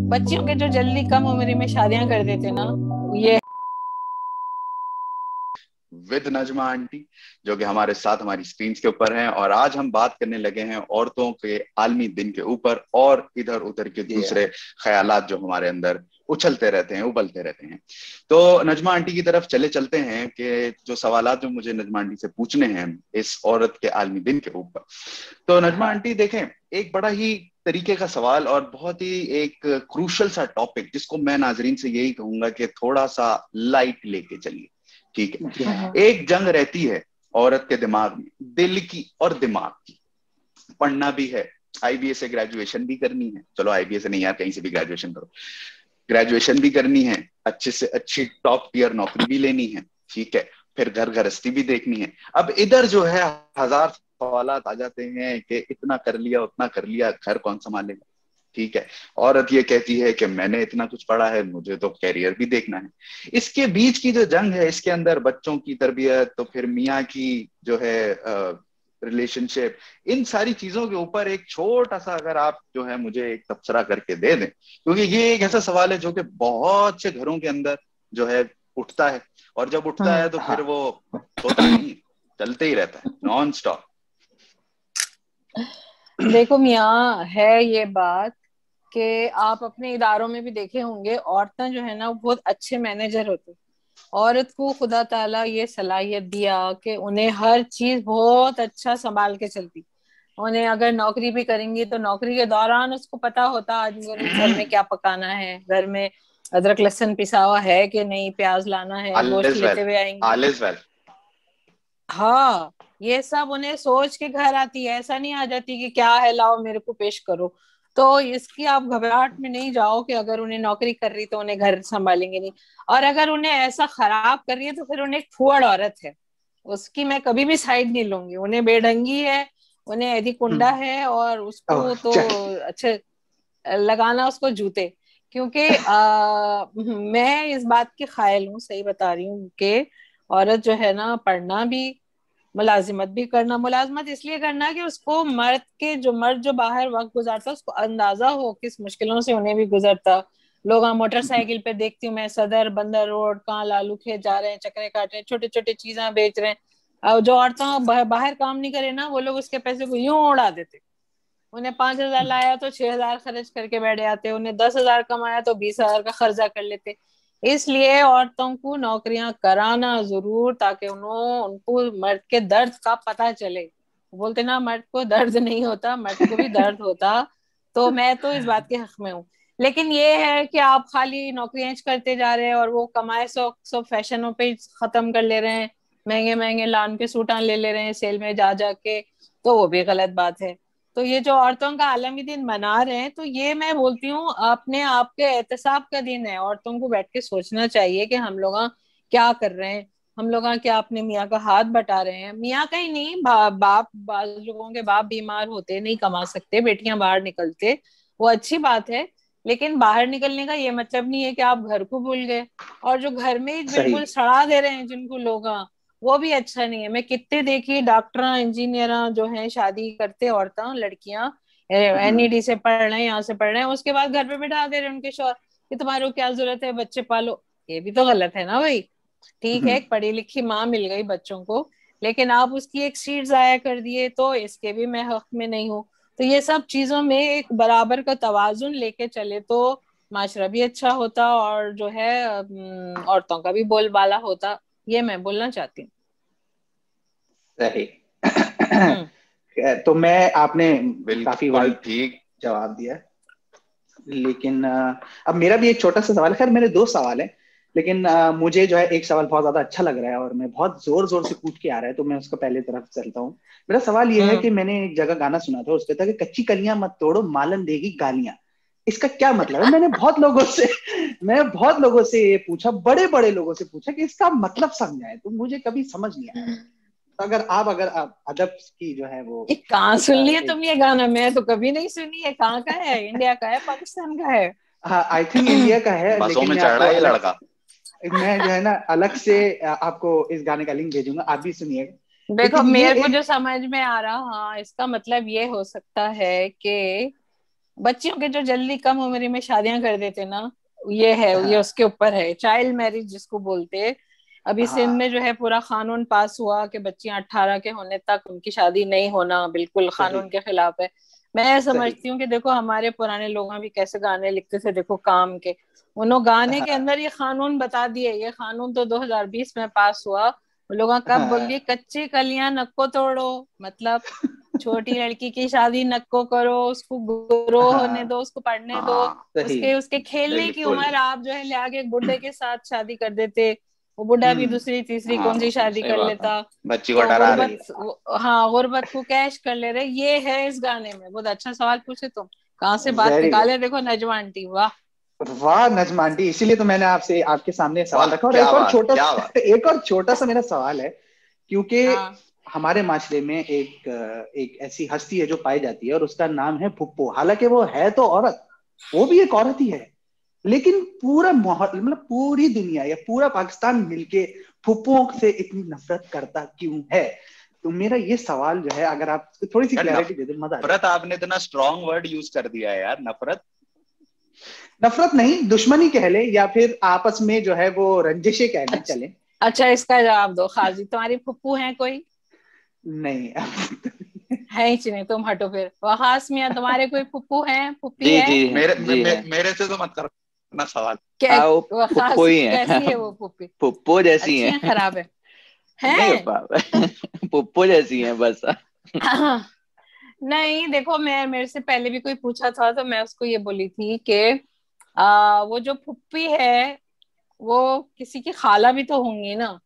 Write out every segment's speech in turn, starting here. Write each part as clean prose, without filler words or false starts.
बच्चियों के जो जल्दी कम उम्र में शादियां कर देते ना, ये विद नजमा आंटी, जो कि हमारे साथ हमारी स्क्रीन के ऊपर हैं। और आज हम बात करने लगे हैं औरतों के आलमी दिन के ऊपर और इधर उधर के जी दूसरे ख्यालात जो हमारे अंदर उछलते रहते हैं, उबलते रहते हैं। तो नजमा आंटी की तरफ चले चलते हैं कि जो सवालात जो मुझे नजमा आंटी से पूछने हैं इस औरत के आलमी दिन के ऊपर। तो नजमा हाँ। आंटी देखें, एक बड़ा ही तरीके का सवाल और बहुत ही एक क्रूशल सा टॉपिक, जिसको मैं नाजरीन से यही कहूंगा कि थोड़ा सा लाइट लेके चलिए। ठीक है। जी हाँ। एक जंग रहती है औरत के दिमाग में, दिल की और दिमाग की। पढ़ना भी है, आईबीएस से ग्रेजुएशन भी करनी है, चलो आईबीएस से नहीं यार, कहीं से भी ग्रेजुएशन करो, ग्रेजुएशन भी करनी है, अच्छे से अच्छी टॉप टियर नौकरी भी लेनी है, ठीक है, फिर घर गृहस्थी भी देखनी है। अब इधर जो है हजार सवालात आ जाते हैं कि इतना कर लिया, उतना कर लिया, घर कौन संभालेगा। ठीक है। औरत ये कहती है कि मैंने इतना कुछ पढ़ा है, मुझे तो कैरियर भी देखना है। इसके बीच की जो जंग है, इसके अंदर बच्चों की तरबियत, तो फिर मियाँ की जो है रिलेशनशिप, इन सारी चीजों के ऊपर एक छोटा सा अगर आप जो है मुझे एक तबसरा करके दे दें, क्योंकि ये एक ऐसा सवाल है जो कि बहुत से घरों के अंदर जो है उठता है, और जब उठता है तो फिर हाँ। वो होता नहीं, चलते ही रहता है नॉन स्टॉप। देखो मियाँ, है ये बात कि आप अपने इदारों में भी देखे होंगे, औरतें जो है ना वो बहुत अच्छे मैनेजर होते। औरत को खुदा ताला ये सलाहियत दिया कि उन्हें हर चीज बहुत अच्छा संभाल के चलती। उन्हें अगर नौकरी भी करेंगी तो नौकरी के दौरान उसको पता होता आज घर में क्या पकाना है, घर में अदरक लहसुन पिसा हुआ है कि नहीं, प्याज लाना है, ऑल गोश्त इज वेल, लेते हुए आएंगी। All is well. हाँ, ये सब उन्हें सोच के घर आती है, ऐसा नहीं आ जाती कि क्या है लाओ मेरे को पेश करो। तो इसकी आप घबराहट में नहीं जाओ कि अगर उन्हें नौकरी कर रही तो उन्हें घर संभालेंगे नहीं। और अगर उन्हें ऐसा खराब कर रही है तो फिर उन्हें एक फुअड़ औरत है, उसकी मैं कभी भी साइड नहीं लूंगी। उन्हें बेढंगी है, उन्हें यदि कुंडा है, और ओह उसको तो चल। अच्छे लगाना उसको जूते। क्योंकि मैं इस बात की कायल हूँ, सही बता रही हूँ कि औरत जो है ना पढ़ना भी, मुलाजिमत भी करना। मुलाजिमत इसलिए करना कि उसको मर्द जो बाहर वक्त गुजारता है उसको अंदाजा हो किस मुश्किलों से उन्हें भी गुजरता। लोग मोटरसाइकिल पे देखती हूँ मैं, सदर बंदर रोड, कहाँ लालू खेत जा रहे हैं, चक्रे काट रहे हैं, छोटे छोटे चीजें बेच रहे हैं। और जो औरतें बाहर काम नहीं करे ना, वो लोग उसके पैसे को यूं उड़ा देते। उन्हें 5,000 लाया तो 6,000 खर्च करके बैठ जाते, उन्हें 10,000 कमाया तो 20,000 का खर्चा कर लेते। इसलिए औरतों को नौकरियां कराना जरूर, ताकि उनको मर्द के दर्द का पता चले। बोलते ना मर्द को दर्द नहीं होता, मर्द को भी दर्द होता। तो मैं तो इस बात के हक में हूँ। लेकिन ये है कि आप खाली नौकरियां करते जा रहे हैं और वो कमाए सो सो फैशनों पे ही खत्म कर ले रहे हैं, महंगे महंगे लान के सूटां ले रहे हैं सेल में जा जा के। तो वो भी गलत बात है। तो ये जो औरतों का आलमी दिन मना रहे हैं, तो ये मैं बोलती हूँ अपने आप के एहतसाब का दिन है। औरतों को बैठ के सोचना चाहिए कि हम लोग क्या कर रहे हैं। हम लोग क्या अपने मियाँ का हाथ बटा रहे हैं? मियाँ का ही नहीं, बाप, बाज लोगों के बाप बीमार होते, नहीं कमा सकते, बेटियां बाहर निकलते, वो अच्छी बात है। लेकिन बाहर निकलने का ये मतलब नहीं है कि आप घर को भूल गए। और जो घर में ही सही। बिल्कुल सड़ा दे रहे हैं जिनको लोग, वो भी अच्छा नहीं है। मैं कितने देखी डॉक्टर इंजीनियर जो हैं, शादी करते औरतें लड़कियां हम्म। एनईडी से पढ़ रहे हैं, यहाँ से पढ़ रहे हैं, उसके बाद घर पे बिठा दे रहे हैं उनके शौहर कि तुम्हारे को क्या जरूरत है, बच्चे पालो। ये भी तो गलत है ना भाई। ठीक है, हम्म। एक पढ़ी लिखी माँ मिल गई बच्चों को, लेकिन आप उसकी एक सीट जाया कर दिए, तो इसके भी मैं हक में नहीं हूँ। तो ये सब चीजों में एक बराबर का तवाजुन लेके चले तो माशरा भी अच्छा होता, और जो है औरतों का भी बोलबाला होता। ये मैं बोलना चाहती हूँ। सही। हम्म। तो मैं आपने काफी बिल्कुल वाइड ठीक। जवाब दिया। लेकिन अब मेरा भी एक छोटा सा सवाल है। खैर मेरे दो सवाल है, लेकिन मुझे जो है एक सवाल बहुत ज्यादा अच्छा लग रहा है और मैं बहुत जोर जोर से कूद के आ रहा है, तो मैं उसको पहले तरफ चलता हूँ। मेरा सवाल ये है हम्म। कि मैंने एक जगह गाना सुना था, उसपे था कि कच्ची कलियां मत तोड़ो, मालन देगी गालियां। इसका क्या मतलब है? मैं बहुत लोगों से ये पूछा, बड़े बड़े लोगों से पूछा कि इसका मतलब समझाए, तो मुझे कभी समझ नहीं आया। तो अगर आप अदब की जो है वो ये कहाँ सुन लिया एक, तुम ये गाना? मैं तो कभी नहीं सुनी है। कहाँ का है? इंडिया का है, पाकिस्तान का है? हाँ आई थिंक इंडिया का है, बसों लेकिन में चढ़ रहा है ये लड़का। मैं जो है ना अलग से आपको इस गाने का लिंक भेजूंगा, आप भी सुनिएगा। देखो लेकिन ये मेरे को जो एक समझ में आ रहा, हाँ, इसका मतलब ये हो सकता है कि बच्चियों के जो जल्दी कम उम्र में शादियां कर देते ना, ये है, ये हाँ उसके ऊपर है, चाइल्ड मैरिज जिसको बोलते हैं। अभी सिंध हाँ में जो है पूरा कानून पास हुआ कि बच्चियां 18 के होने तक उनकी शादी नहीं होना, बिल्कुल सही कानून के खिलाफ है। मैं सही। समझती हूँ कि देखो हमारे पुराने लोग भी कैसे गाने लिखते थे, देखो काम के, उन्होंने गाने के हाँ अंदर ये कानून बता दिए। ये कानून तो 2020 में पास हुआ। वो लोग कब बोल हाँ दिए, कच्ची कलियां नको तोड़ो, मतलब छोटी लड़की की शादी नको करो, उसको ग्रो होने हाँ दो, उसको पढ़ने दो, हाँ सही। उसके उसके खेलने की बिल्कुल। उम्र आप जो है ले आके एक बुढ़े के साथ शादी कर देते। वो बुढ़ा भी हम्म दूसरी तीसरी हाँ कौन सी शादी सही कर बात है, लेता। बच्ची को तो डरा रहे। सही गुर्बत, हाँ गुर्बत को कैश कर ले रहे, ये है इस गाने में। बहुत अच्छा सवाल पूछे तुम, कहाँ से बात वेरी गुड। निकाले, देखो नजमा आंटी, वाह। वाह नजमा आंटी, इसीलिए तो मैंने आपसे आपके सामने सवाल वाह रखा। और क्या एक और बात छोटा क्या बात। एक और छोटा सा मेरा सवाल है, क्योंकि हाँ। हमारे माशरे में एक ऐसी हस्ती है जो पाई जाती है और उसका नाम है फुप्पो। हालांकि वो है तो औरत, वो भी एक औरत ही है, लेकिन पूरा माहौल, मतलब पूरी दुनिया या पूरा पाकिस्तान मिलके फुप्पुओं से इतनी नफरत करता क्यों है? तो मेरा ये सवाल जो है, अगर आप थोड़ी सी यार क्लैरिटी दे दे, मजा आ नफरत, जाएगा। आपने इतना स्ट्रॉन्ग वर्ड यूज कर दिया है यार, नफरत। नफरत नहीं, दुश्मनी कह ले, या फिर आपस में जो है वो रंजिशें कहने अच्छा, चले। अच्छा इसका जवाब दो खाजी, तुम्हारी फुप्पू है कोई? नहीं है ही नहीं, तुम हटो फिर। वहास मियां, तुम्हारे कोई फुप्पू है, फुप्पी जी है? जी जी है। मेरे से तो मत करना सवाल। क्या? हाँ वो फुप्पो वहास ही है। कैसी है वो फुप्पी? फुप्पो जैसी अच्छी है। है, खराब है? नहीं हैं? फुप्पो जैसी है बस। नहीं देखो, मैं, मेरे से पहले भी कोई पूछा था तो मैं उसको ये बोली थी कि वो जो फुप्पी है वो किसी की खाला भी तो होंगी ना।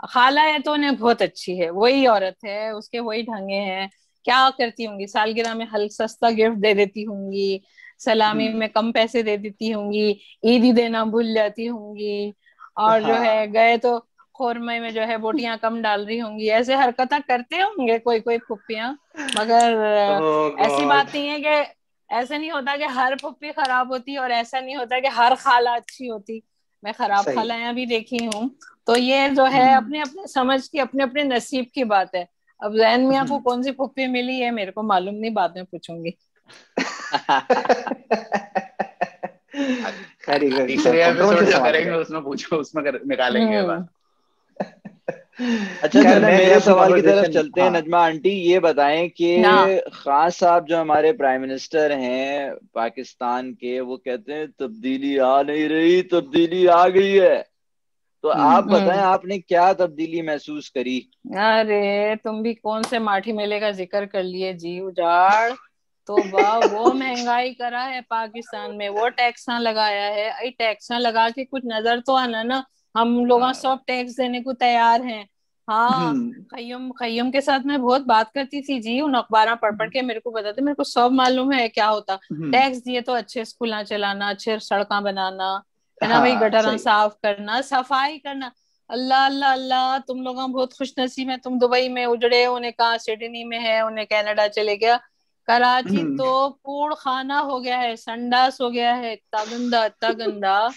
खाला है तो उन्हें बहुत अच्छी है, वही औरत है, उसके वही ढंगे हैं। क्या करती होंगी, सालगिरह में हल्का सस्ता गिफ्ट दे देती होंगी, सलामी हम्म, में कम पैसे दे देती होंगी, ईदी देना भूल जाती होंगी, और जो है हाँ गए तो खोरमे में जो है बोटियां कम डाल रही होंगी, ऐसे हरकतें करते होंगे कोई कोई फुप्पियां। मगर ओ ऐसी गॉड। बात नहीं है कि, ऐसा नहीं होता कि हर फुप्पी खराब होती, और ऐसा नहीं होता कि हर खाला अच्छी होती। मैं खराब सही। खालायां भी देखी हूँ। तो ये जो है हम्म अपने अपने समझ की, अपने अपने नसीब की बात है। अब जैन मियाँ को हम्म। कौन सी फुप्पी मिली है मेरे को मालूम नहीं, बाद में पूछूंगी। खैर तीसरे एपिसोड कंट्रोवर्शियल जो सवाल हो करेंगे गया। उसमें पूछो, उसमें निकालेंगे बात। हम्म। अच्छा खैर चलें, मैं मेरे अपनी सवाल की तरफ कन्वर्सेशन, चलते हैं। हाँ नजमा आंटी ये बताएं कि हाँ। खान साहब जो हमारे प्राइम मिनिस्टर हैं पाकिस्तान के, वो कहते हैं तब्दीली आ नहीं रही, तब्दीली आ गई है। तो आप बताएं हम्म। आपने क्या तब्दीली महसूस करी? अरे तुम भी कौन से माठी मेले का जिक्र कर लिए जी, उजाड़। तो वाह, वो महंगाई करा है पाकिस्तान में, वो टैक्स ना लगाया है, आई टैक्स ना लगा के कुछ नजर तो आना ना। हम लोग हाँ, सब टैक्स देने को तैयार हैं। हाँ। हम्म खय्यम खय्यम के साथ मैं बहुत बात करती थी जी, उन अखबार पढ़ पढ़ के मेरे को बताते, मेरे को सब मालूम है क्या होता। हम्म, टैक्स दिए तो अच्छे स्कूल चलाना, अच्छे सड़क बनाना, है ना भाई, हाँ गटर सही। साफ करना, सफाई करना। अल्लाह अल्लाह अल्लाह, तुम लोग बहुत खुश नसीब है, तुम दुबई में उजड़े, उन्हें कहा सिडनी में है, उन्हें कनाडा चले गया। कराची हम्म, तो कूड़ खाना हो गया है, संडास हो गया है, इतना गंदा इतना गंदा।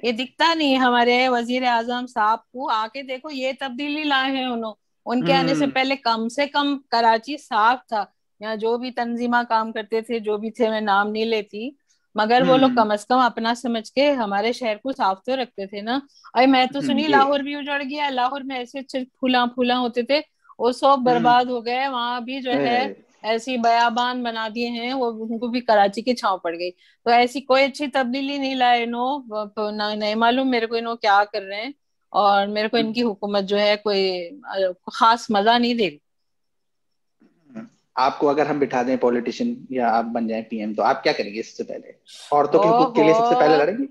ये दिखता नहीं हमारे वजीर आजम साहब को? आके देखो, ये तब्दीली लाए हैं उन्होंने। उनके आने से हम्म पहले कम से कम कराची साफ था। यहाँ जो भी तंजीमा काम करते थे, जो भी थे, मैं नाम नहीं लेती, मगर वो लोग हम्म कम से कम अपना समझ के हमारे शहर को साफ तो रखते थे ना। अरे मैं तो सुनी ये लाहौर भी उजड़ गया, लाहौर में ऐसे अच्छे फूला फूला होते थे, वो सब हम्म बर्बाद हो गए, वहां भी जो है ए, ऐसी बयाबान बना दिए हैं वो, उनको भी कराची की छांव पड़ गई। तो ऐसी कोई अच्छी तब्दीली नहीं लाए इनो, ना नहीं मालूम मेरे को इनो क्या कर रहे हैं। और मेरे को इनकी हुकूमत जो है कोई खास मजा नहीं दे। आपको अगर हम बिठा दें पॉलिटिशियन, या आप बन जाएं पीएम, तो आप क्या करेंगे सबसे पहले? औरतों के हकूक के ओहो, लिए सबसे पहले लड़ेंगे?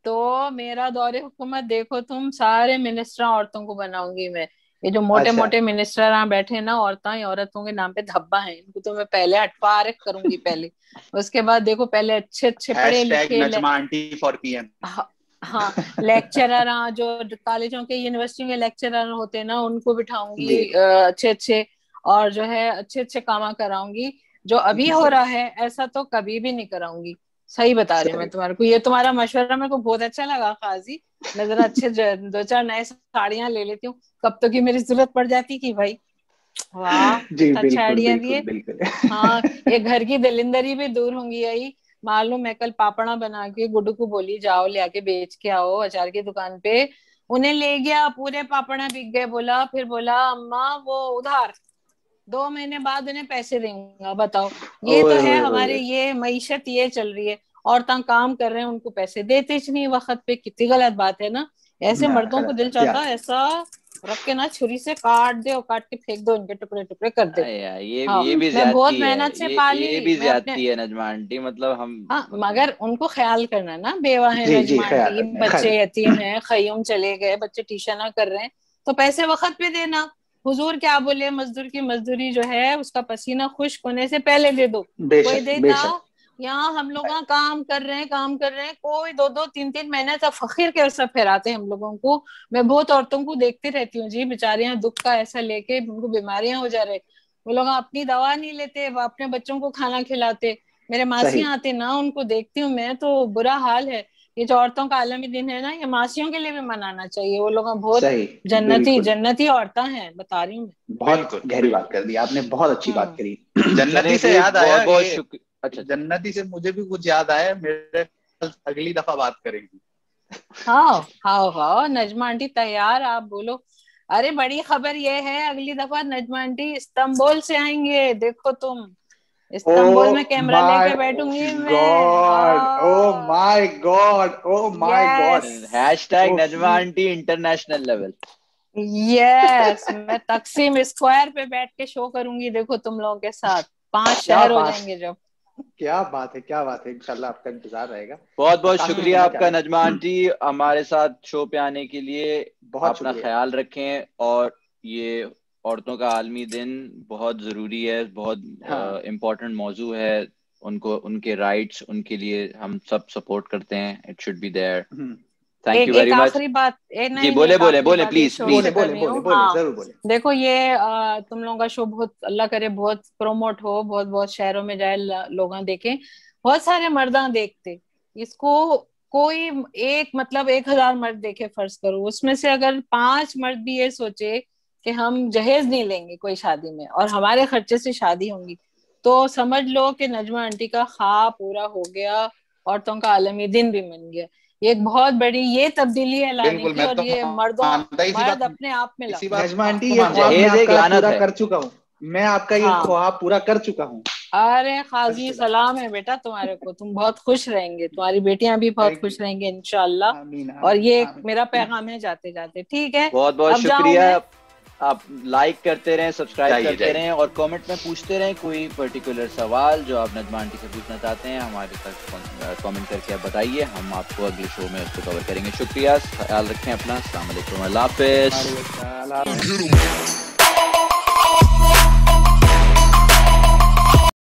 तो मेरा दौरे हुकूमत देखो तुम, सारे मिनिस्टर औरतों को बनाऊंगी मैं। ये जो मोटे अच्छा। मोटे मिनिस्टर यहाँ बैठे हैं ना, औरतें औरतों के नाम पे धब्बा है, इनको तो मैं पहले हटपार करूंगी पहले। उसके बाद देखो, पहले अच्छे अच्छे पढ़े हैशटैग लिखे नजमा आंटी फॉर पीएम। हाँ, हाँ लेक्चरर, हाँ जो कॉलेजों के यूनिवर्सिटियों के लेक्चरर होते हैं ना, उनको जी। बिठाऊंगी अच्छे अच्छे, और जो है अच्छे अच्छे काम कराऊंगी। जो अभी हो सही रहा है ऐसा तो कभी भी नहीं कराऊंगी। सही बता रही हूँ मैं सही। तुम्हारे को, ये तुम्हारा मशवरा मेरे को बहुत अच्छा लगा काजी। मैं जरा अच्छे दो चार नए साड़ियां ले लेती हूँ, कब तो की मेरी जरूरत पड़ जाती कि भाई। वाह, जी कितना अच्छा बिल्कुल आइडिया बिल्कुल दिए। बिल्कुल। हाँ, ये घर की दलिंदरी भी दूर होंगी, यही मालूम है कल पापड़ा बना के गुड्डू को बोली जाओ ले आके बेच के आओ अचार की दुकान पे, उन्हें ले गया, पूरे पापड़ा बिक गए। बोला फिर बोला अम्मा वो उधार, 2 महीने बाद उन्हें पैसे देंगे। बताओ, ये तो है हमारे, ये मईशत ये चल रही है। औरतां काम कर रहे हैं, उनको पैसे देते ही नहीं वक्त पे, कितनी गलत बात है ना। ऐसे मर्दों को दिल चाहता है ऐसा रख के ना छुरी से काट दे और काट के फेंक दो, उनके टुकड़े टुकड़े कर दे। ये भी मैं बहुत ज्यादती मेहनत से है, पाली, ये भी मैं ज्यादती है नजमा आंटी, मतलब हम मगर उनको ख्याल करना ना, बेवा है नजमा आंटी, बच्चे यतीम हैं, खय्यूम चले गए, बच्चे ट्यूशन कर रहे हैं, तो पैसे वक्त पे देना। हुजूर क्या बोले, मजदूर की मजदूरी जो है उसका पसीना खुश्क होने से पहले दे दो। कोई देता? यहाँ हम लोग काम कर रहे हैं, कोई 2-2-3-3 महीने तक फकीर के सब फहराते हैं हम लोगों को। मैं बहुत औरतों को देखती रहती हूँ जी, बेचारियां दुख का ऐसा लेके उनको बीमारियां हो जा रहे, वो लोग अपनी दवा नहीं लेते, वो अपने बच्चों को खाना खिलाते। मेरे मासियां आते ना, उनको देखती हूँ मैं तो बुरा हाल है। ये जो औरतों का आलमी दिन है ना, ये मासियों के लिए भी मनाना चाहिए। वो लोग बहुत जन्नती औरतें हैं, बता रही हूँ। बहुत गहरी बात कर दी आपने, बहुत अच्छी बात करी। जन्नती से याद आया, बहुत शुक्रिया। अच्छा, जन्नती से मुझे भी कुछ याद आया, मेरे अगली दफा बात करेंगे। हाँ नजमा आंटी तैयार, आप बोलो। अरे बड़ी खबर ये है, अगली दफा नजमा आंटी इस्तांबुल से आएंगे, देखो तुम, इस्तांबुल में कैमरा लेके बैठूंगी मैं। Oh my God hashtag Najma aunty international level. Yes, मैं तकसीम स्क्वायर पे बैठ के शो करूंगी, देखो तुम लोगों के साथ, 5 शहर हो जाएंगे जब। क्या बात है, इंशाल्लाह आपका इंतजार रहेगा। बहुत बहुत शुक्रिया आपका नजमा आंटी, हमारे साथ शो पे आने के लिए। अपना ख्याल रखें, और ये औरतों का आलमी दिन बहुत जरूरी है, बहुत इम्पोर्टेंट मौजू है। उनको, उनके राइट्स, उनके लिए हम सब सपोर्ट करते हैं। It should be there. Thank you very much. आखिरी बात, जी बोले प्लीज जरूर बोले। देखो ये तुम लोगों का शो बहुत, अल्लाह करे बहुत प्रोमोट हो, बहुत बहुत शहरों में जाए, लोग देखें। बहुत सारे मर्दा देखते इसको, कोई एक मतलब 1000 मर्द देखे फर्ज करो, उसमें से अगर 5 मर्द भी ये सोचे कि हम जहेज नहीं लेंगे कोई शादी में और हमारे खर्चे से शादी होंगी, तो समझ लो कि नजमा आंटी का ख्वाब पूरा हो गया, औरतों का आलमी दिन भी बन गया। ये एक बहुत बड़ी ये तब्दीली है लाने की, और ये मर्द अपने आप में नजमा आंटी ये ख्वाब पूरा कर चुका हूँ मैं, आपका ये ख्वाब पूरा कर चुका हूँ। अरे खाजी सलाम है बेटा तुम्हारे को, तुम बहुत खुश रहेंगे, तुम्हारी बेटियां भी बहुत खुश रहेंगे इंशाल्लाह। और ये मेरा पैगाम है जाते जाते, ठीक है। बहुत बहुत शुक्रिया। आप लाइक करते रहें, सब्सक्राइब करते रहें, और कमेंट में पूछते रहें कोई पर्टिकुलर सवाल जो आप नजमा आंटी से पूछना चाहते हैं, हमारे तक कमेंट करके आप बताइए, हम आपको अगले शो में उसको कवर करेंगे। शुक्रिया, ख्याल रखें अपना। अस्सलाम वालेकुम, अल्लाह हाफिज़।